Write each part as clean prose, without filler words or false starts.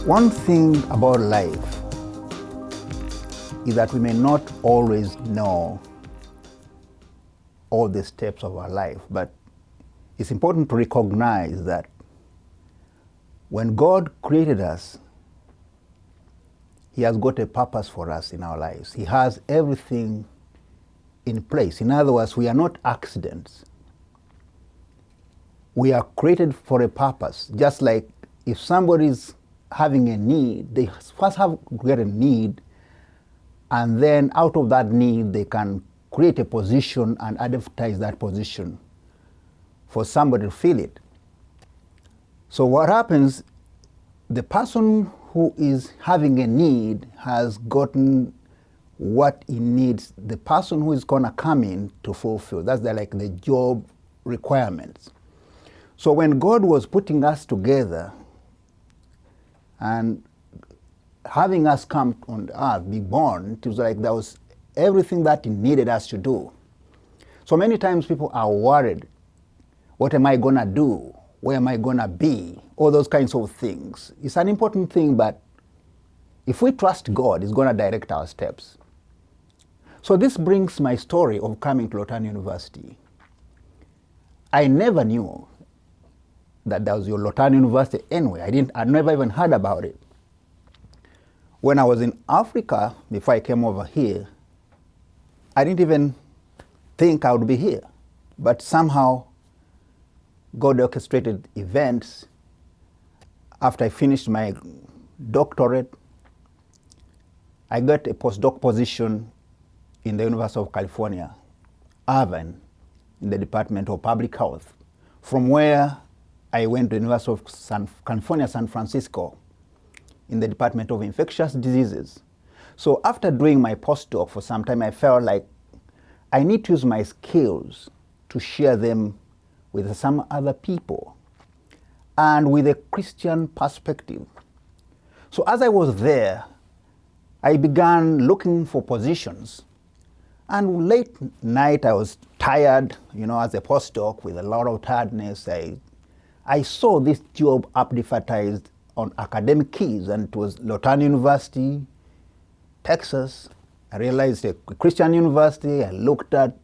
One thing about life is that we may not always know all the steps of our life, but it's important to recognize that when God created us, He has got a purpose for us in our lives. He has everything in place. In other words, we are not accidents. We are created for a purpose. Just like if somebody's having a need, they first have to get a need, and then out of that need, they can create a position and advertise that position for somebody to fill it. So what happens, the person who is having a need has gotten what he needs, the person who is going to come in to fulfill. That's the job requirements. So when God was putting us together and having us come on the earth, be born, it was like there was everything that He needed us to do. So many times people are worried, what am I going to do? Where am I going to be? All those kinds of things. It's an important thing, but if we trust God, He's going to direct our steps. So this brings my story of coming to LeTourneau University. I never knew that there was your LeTourneau University anyway. I never even heard about it. When I was in Africa, before I came over here, I didn't even think I would be here. But somehow, God orchestrated events. After I finished my doctorate, I got a postdoc position in the University of California, Irvine, in the Department of Public Health, from where I went to the University of California, San Francisco, in the Department of Infectious Diseases. So after doing my postdoc for some time, I felt like I need to use my skills to share them with some other people and with a Christian perspective. So as I was there, I began looking for positions. And late night, I was tired, as a postdoc with a lot of tiredness. I saw this job advertised on Academic Keys, and it was LeTourneau University, Texas. I realized a Christian university. I looked at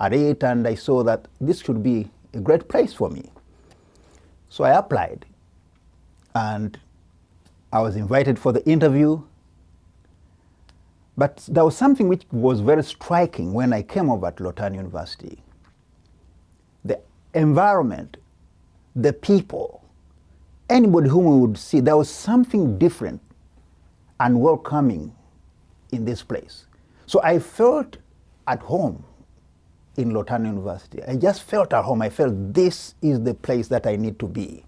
it, and I saw that this should be a great place for me. So I applied, and I was invited for the interview. But there was something which was very striking when I came over to LeTourneau University. The environment, the people, anybody whom we would see, there was something different and welcoming in this place. So I felt at home in LeTourneau University. I just felt at home. I felt this is the place that I need to be.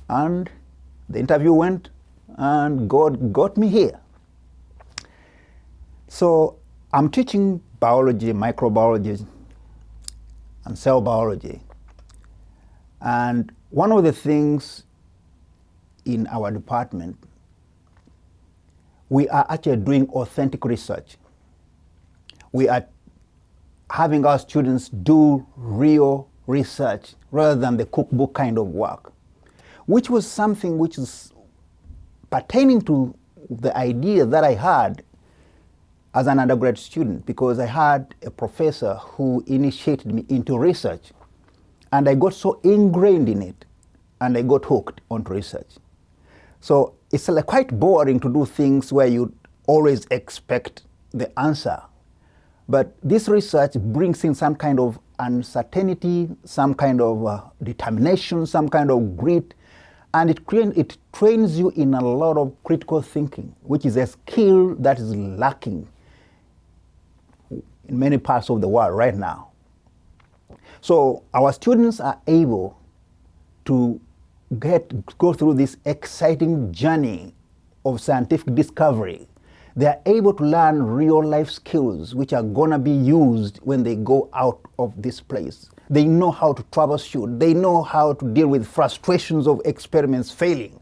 And the interview went, and God got me here. So I'm teaching biology, microbiology, and cell biology. And one of the things in our department, we are actually doing authentic research. We are having our students do real research rather than the cookbook kind of work, which was something which is pertaining to the idea that I had as an undergrad student, because I had a professor who initiated me into research, and I got so ingrained in it, and I got hooked onto research. So it's quite boring to do things where you always expect the answer. But this research brings in some kind of uncertainty, some kind of determination, some kind of grit, and it trains you in a lot of critical thinking, which is a skill that is lacking in many parts of the world right now. So our students are able to go through this exciting journey of scientific discovery. They are able to learn real life skills which are going to be used when they go out of this place. They know how to troubleshoot. They know how to deal with frustrations of experiments failing.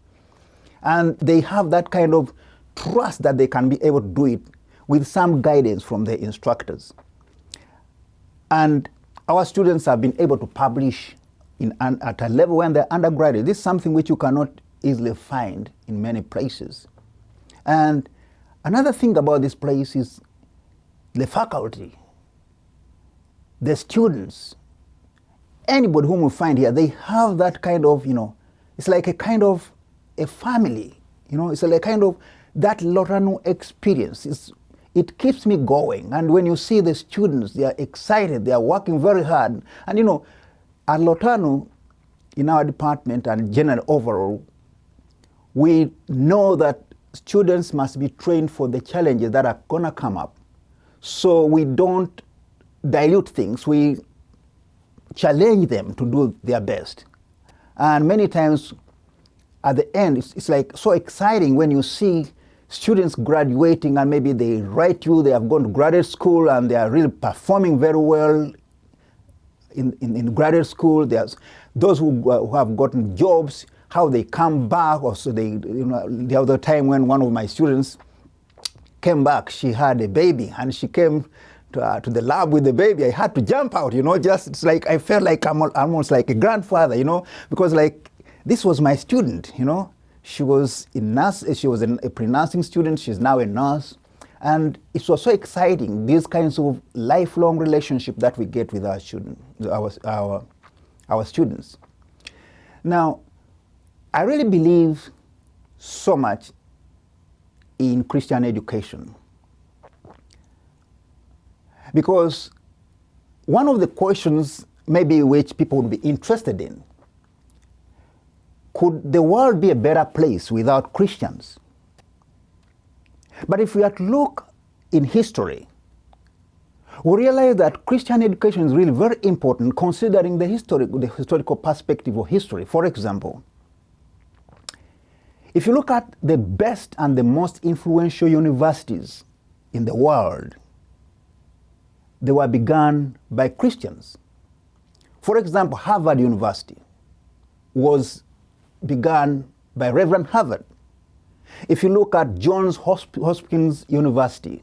And they have that kind of trust that they can be able to do it with some guidance from their instructors. And our students have been able to publish at a level when they're undergraduate. This is something which you cannot easily find in many places. And another thing about this place is the faculty, the students, anybody whom we find here, they have that kind of, it's like a kind of a family, it's like kind of that LeTourneau experience. It keeps me going. And when you see the students, they are excited, they are working very hard. And at LeTourneau, in our department and general overall, we know that students must be trained for the challenges that are going to come up. So we don't dilute things. We challenge them to do their best. And many times at the end, it's like so exciting when you see students graduating and maybe they write you, they have gone to graduate school and they are really performing very well in graduate school. There's those who have gotten jobs, how they come back. Also, the other time when one of my students came back, she had a baby and she came to the lab with the baby. I had to jump out, it's like I felt like I'm almost like a grandfather, because like this was my student, She was she was a pre-nursing student. She's now a nurse. And it was so exciting, these kinds of lifelong relationship that we get with our students. Now, I really believe so much in Christian education. Because one of the questions maybe which people would be interested in, could the world be a better place without Christians? But if we had to look in history, we realize that Christian education is really very important considering the historical perspective of history. For example, if you look at the best and the most influential universities in the world, they were begun by Christians. For example, Harvard University was begun by Reverend Harvard. If you look at Johns Hopkins University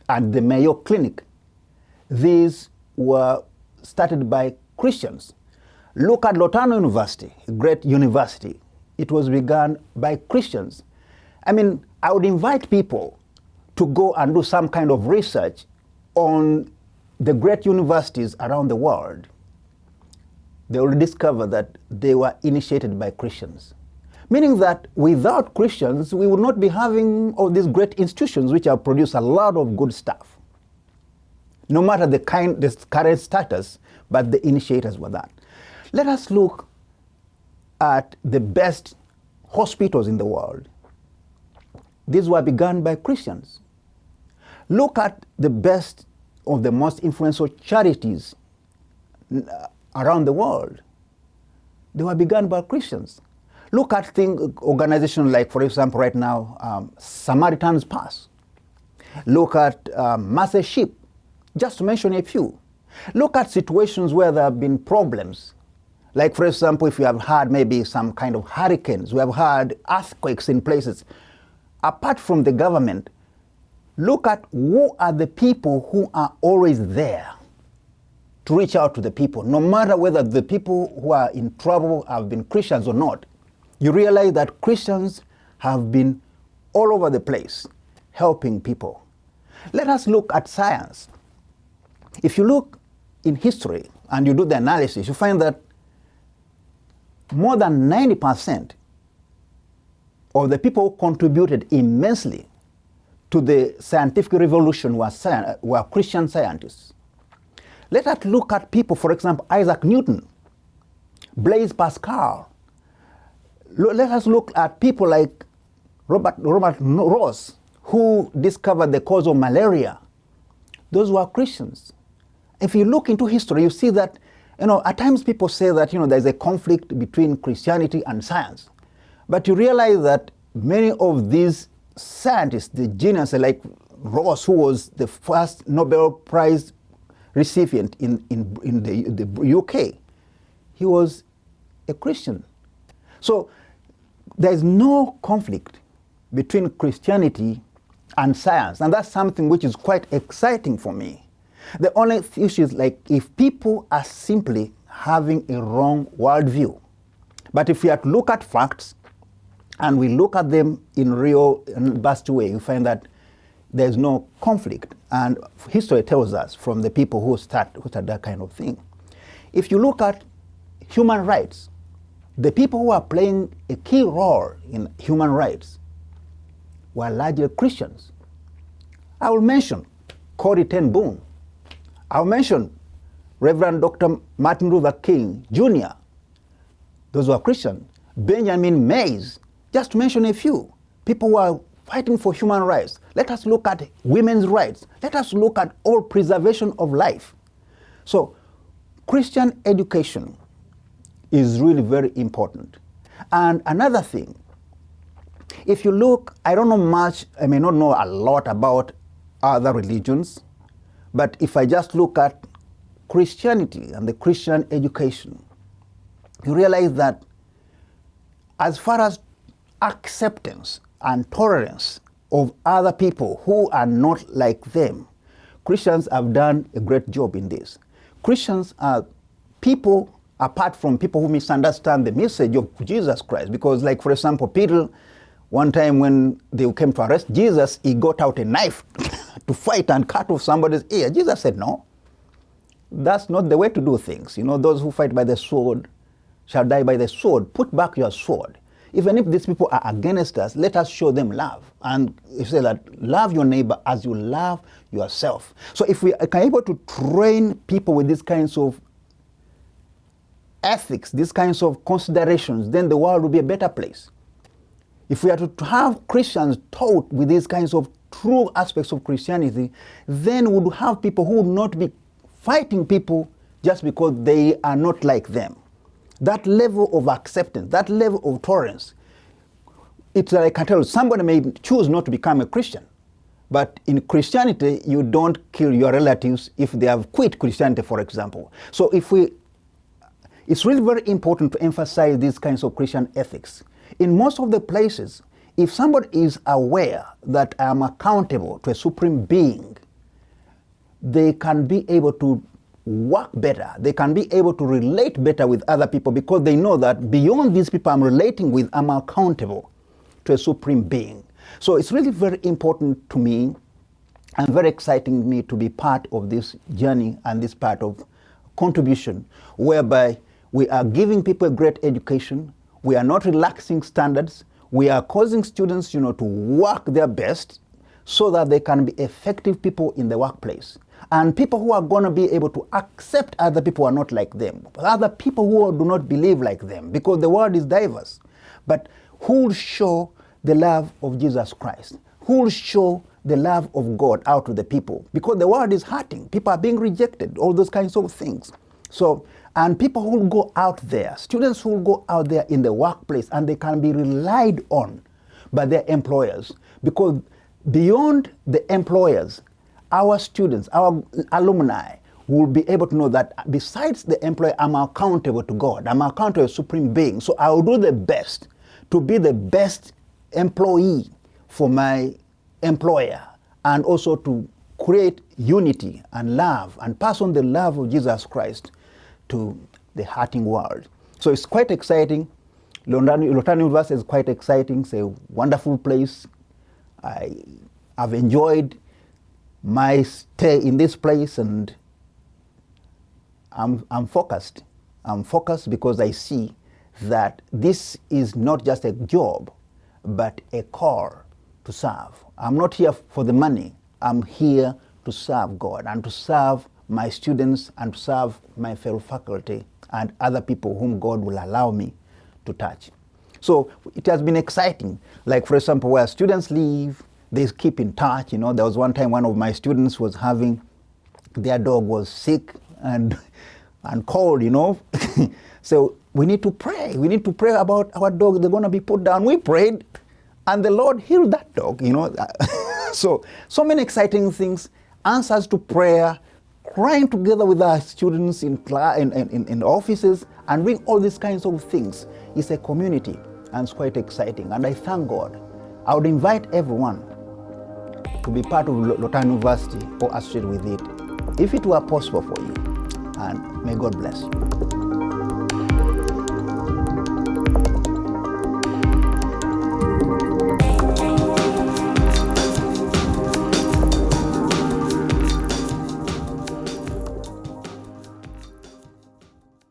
and the Mayo Clinic, these were started by Christians. Look at LeTourneau University, a great university. It was begun by Christians. I mean, I would invite people to go and do some kind of research on the great universities around the world. They will discover that they were initiated by Christians. Meaning that without Christians, we would not be having all these great institutions which have produced a lot of good stuff. No matter the current status, but the initiators were that. Let us look at the best hospitals in the world. These were begun by Christians. Look at the best of the most influential charities around the world. They were begun by Christians. Look at organizations like, for example, right now, Samaritan's Purse. Look at Mercy Ship, just to mention a few. Look at situations where there have been problems. Like, for example, if you have had maybe some kind of hurricanes, we have had earthquakes in places. Apart from the government, look at who are the people who are always there to reach out to the people, no matter whether the people who are in trouble have been Christians or not. You realize that Christians have been all over the place helping people. Let us look at science. If you look in history and you do the analysis, you find that more than 90% of the people who contributed immensely to the scientific revolution were Christian scientists. Let us look at people, for example, Isaac Newton, Blaise Pascal. Let us look at people like Robert Ross, who discovered the cause of malaria. Those were Christians. If you look into history, you see that, at times people say that, there's a conflict between Christianity and science. But you realize that many of these scientists, the geniuses like Ross, who was the first Nobel Prize recipient in the UK, he was a Christian. So there's no conflict between Christianity and science, and that's something which is quite exciting for me. The only issue is like if people are simply having a wrong worldview. But if you have to look at facts, and we look at them in real and vast way, we find that there's no conflict. And history tells us from the people who started that kind of thing. If you look at human rights, the people who are playing a key role in human rights were largely Christians. I will mention Corrie ten Boom. I'll mention Reverend Dr. Martin Luther King Jr. Those were Christians. Benjamin Mays, just to mention a few. People who are fighting for human rights. Let us look at women's rights. Let us look at all preservation of life. So Christian education is really very important. And another thing, if you look, I don't know much, I may not know a lot about other religions, but if I just look at Christianity and the Christian education, you realize that as far as acceptance and tolerance of other people who are not like them, Christians have done a great job in this. Christians are people, apart from people who misunderstand the message of Jesus Christ, because like, for example, Peter, one time when they came to arrest Jesus, he got out a knife to fight and cut off somebody's ear. Jesus said, no, that's not the way to do things. You know, those who fight by the sword shall die by the sword. Put back your sword. Even if these people are against us, let us show them love. And you say that love your neighbor as you love yourself. So if we are able to train people with these kinds of ethics, these kinds of considerations, then the world will be a better place. If we are to have Christians taught with these kinds of true aspects of Christianity, then we would have people who would not be fighting people just because they are not like them. That level of acceptance, that level of tolerance, it's like I can tell you, somebody may choose not to become a Christian, but in Christianity, you don't kill your relatives if they have quit Christianity, for example. So it's really very important to emphasize these kinds of Christian ethics. In most of the places, if somebody is aware that I am accountable to a supreme being, they can be able to work better. They can be able to relate better with other people because they know that beyond these people I'm relating with, I'm accountable to a supreme being. So it's really very important to me and very exciting to me to be part of this journey and this part of contribution whereby we are giving people a great education. We are not relaxing standards. We are causing students, to work their best so that they can be effective people in the workplace. And people who are going to be able to accept other people who are not like them, other people who do not believe like them, because the world is diverse. But who will show the love of Jesus Christ? Who will show the love of God out to the people? Because the world is hurting. People are being rejected, all those kinds of things. So, and people who will go out there, students who will go out there in the workplace and they can be relied on by their employers. Because beyond the employers, our students, our alumni will be able to know that besides the employer, I'm accountable to God. I'm accountable to a supreme being. So I will do the best to be the best employee for my employer and also to create unity and love and pass on the love of Jesus Christ to the hurting world. So it's quite exciting. LeTourneau University is quite exciting. It's a wonderful place. I've enjoyed my stay in this place and I'm focused. I'm focused because I see that this is not just a job, but a call to serve. I'm not here for the money. I'm here to serve God and to serve my students and to serve my fellow faculty and other people whom God will allow me to touch. So it has been exciting. Like, for example, where students live, they keep in touch. There was one time one of my students was their dog was sick and cold, So we need to pray. We need to pray about our dog. They're going to be put down. We prayed and the Lord healed that dog, So many exciting things, answers to prayer, crying together with our students in offices and doing all these kinds of things. It's a community and it's quite exciting. And I thank God. I would invite everyone to be part of LeTourneau University or associated with it, if it were possible for you. And may God bless you.